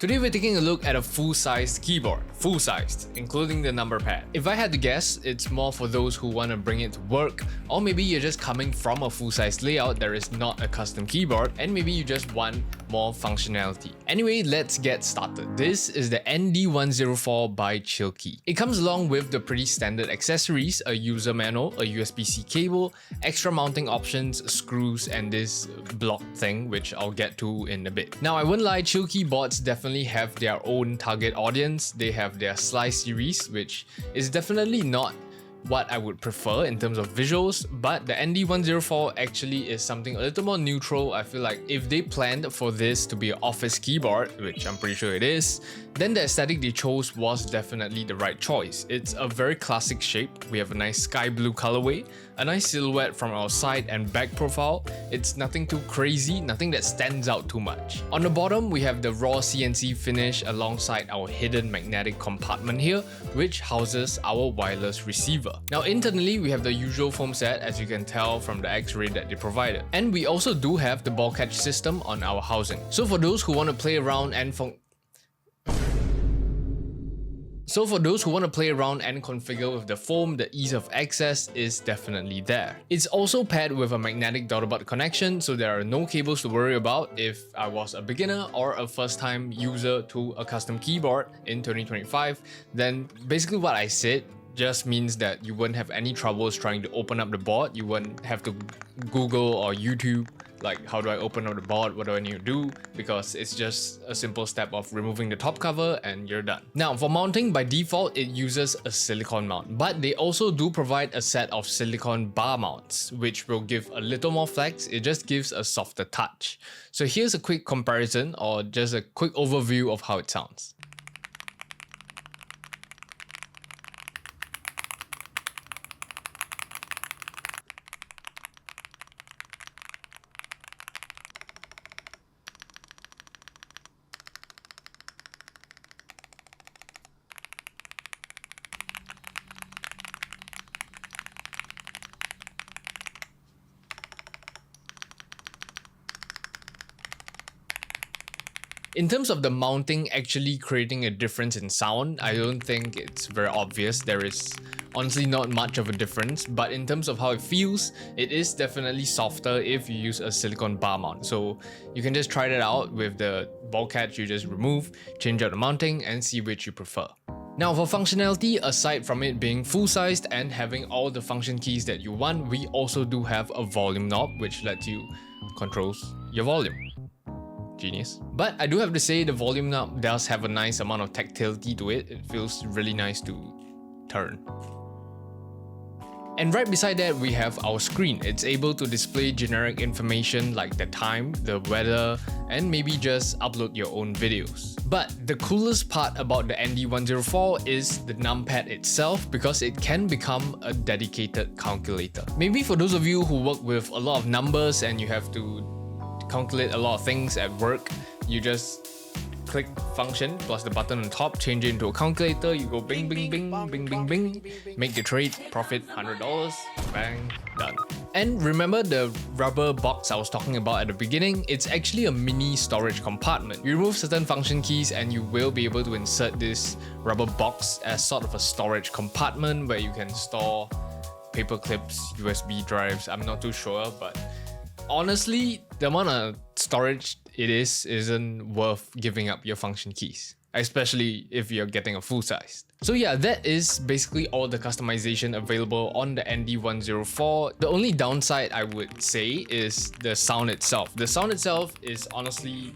Today we're taking a look at a full-sized keyboard, full-sized, including the number pad. If I had to guess, it's more for those who want to bring it to work, or maybe you're just coming from a full-size layout that is not a custom keyboard, and maybe you just want more functionality. Anyway, let's get started. This is the ND104 by Chillkey. It comes along with the pretty standard accessories, a user manual, a USB-C cable, extra mounting options, screws, and this block thing, which I'll get to in a bit. Now, I wouldn't lie, Chillkey boards definitely have their own target audience. They have their Slice series, which is definitely not what I would prefer in terms of visuals, but the ND104 actually is something a little more neutral. I feel like if they planned for this to be an office keyboard, which I'm pretty sure it is, then the aesthetic they chose was definitely the right choice. It's a very classic shape. We have a nice sky blue colorway, a nice silhouette from our side and back profile. It's nothing too crazy, nothing that stands out too much. On the bottom, we have the raw CNC finish alongside our hidden magnetic compartment here, which houses our wireless receiver. Now internally, we have the usual foam set, as you can tell from the X-ray that they provided. And we also do have the ball catch system on our housing. So for those who want to play around and configure with the foam, the ease of access is definitely there. It's also paired with a magnetic daughter-bud connection, so there are no cables to worry about if I was a beginner or a first-time user to a custom keyboard in 2025. Then basically what I said just means that you wouldn't have any troubles trying to open up the board. You wouldn't have to Google or YouTube like, how do I open up the board, what do I need to do, because it's just a simple step of removing the top cover and you're done. Now for mounting, by default it uses a silicone mount, but they also do provide a set of silicone bar mounts, which will give a little more flex. It just gives a softer touch. So here's a quick comparison, or just a quick overview of how it sounds. In terms of the mounting actually creating a difference in sound, I don't think it's very obvious. There is honestly not much of a difference, but in terms of how it feels, it is definitely softer if you use a silicone bar mount. So you can just try that out with the ball catch. You just remove, change out the mounting, and see which you prefer. Now for functionality, aside from it being full-sized and having all the function keys that you want, we also do have a volume knob, which lets you control your volume. Genius. But I do have to say the volume knob does have a nice amount of tactility to it. It feels really nice to turn. And right beside that, we have our screen. It's able to display generic information like the time, the weather, and maybe just upload your own videos. But the coolest part about the ND104 is the numpad itself, because it can become a dedicated calculator. Maybe for those of you who work with a lot of numbers and you have to calculate a lot of things at work, you just click function plus the button on top, change it into a calculator, you go bing bing bing bing bing bing, make the trade, profit $100, bang, done. And remember the rubber box I was talking about at the beginning? It's actually a mini storage compartment. You remove certain function keys and you will be able to insert this rubber box as sort of a storage compartment where you can store paper clips, USB drives. I'm not too sure, but honestly, the amount of storage it isn't worth giving up your function keys, especially if you're getting a full size. So yeah, that is basically all the customization available on the ND104. The only downside I would say is the sound itself. The sound itself is honestly,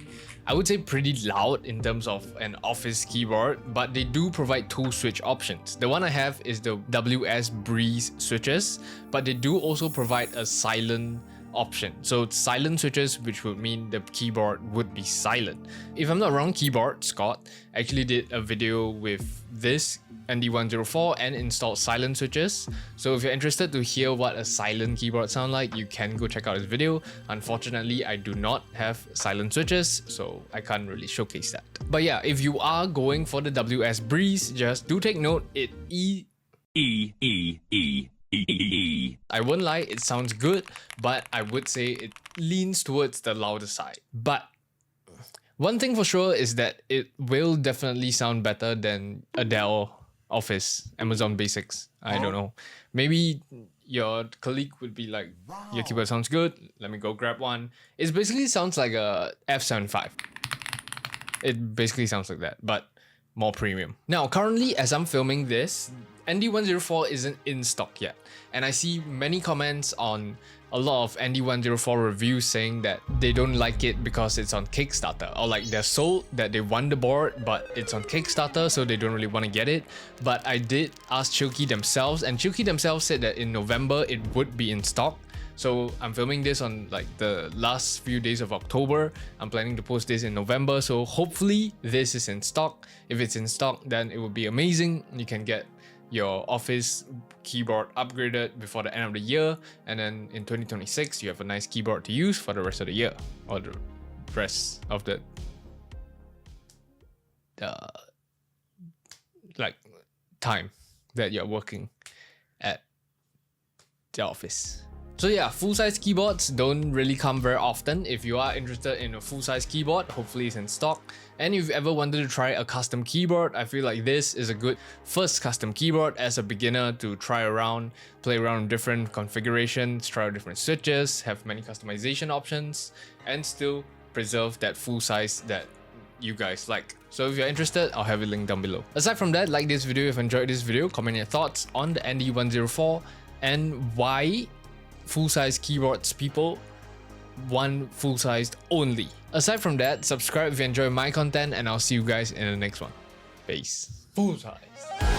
I would say, pretty loud in terms of an office keyboard, but they do provide two switch options. The one I have is the WS Breeze switches, but they do also provide a silent option. So it's silent switches, which would mean the keyboard would be silent. If I'm not wrong, Keyboard Scott actually did a video with this ND104 and installed silent switches. So if you're interested to hear what a silent keyboard sound like, you can go check out his video. Unfortunately, I do not have silent switches, so I can't really showcase that. But yeah, if you are going for the WS Breeze, just do take note, I won't lie, it sounds good, but I would say it leans towards the louder side. But One thing for sure is that it will definitely sound better than a Dell Office, Amazon Basics. I don't know. Maybe your colleague would be like, your keyboard sounds good, let me go grab one. It basically sounds like a F75. It basically sounds like that, but more premium. Now, currently, as I'm filming this, ND104 isn't in stock yet. And I see many comments on a lot of ND104 reviews saying that they don't like it because it's on Kickstarter, or like they're sold, that they want the board, but it's on Kickstarter, so they don't really want to get it. But I did ask Chilkey themselves, and Chilkey themselves said that in November it would be in stock. So I'm filming this on like the last few days of October. I'm planning to post this in November, so hopefully this is in stock. If it's in stock, then it would be amazing. You can get your Office keyboard upgraded before the end of the year, and then in 2026 you have a nice keyboard to use for the rest of the year, or the rest of the like time that you're working at the office. So yeah, full-size keyboards don't really come very often. If you are interested in a full-size keyboard, hopefully it's in stock. And if you've ever wanted to try a custom keyboard, I feel like this is a good first custom keyboard as a beginner to try around, play around with different configurations, try out different switches, have many customization options, and still preserve that full size that you guys like. So if you're interested, I'll have a link down below. Aside from that, like this video if you enjoyed this video, comment your thoughts on the ND104 and why full-size keyboards people want full-sized only. Aside from that, subscribe if you enjoy my content, and I'll see you guys in the next one. Peace. Full-size.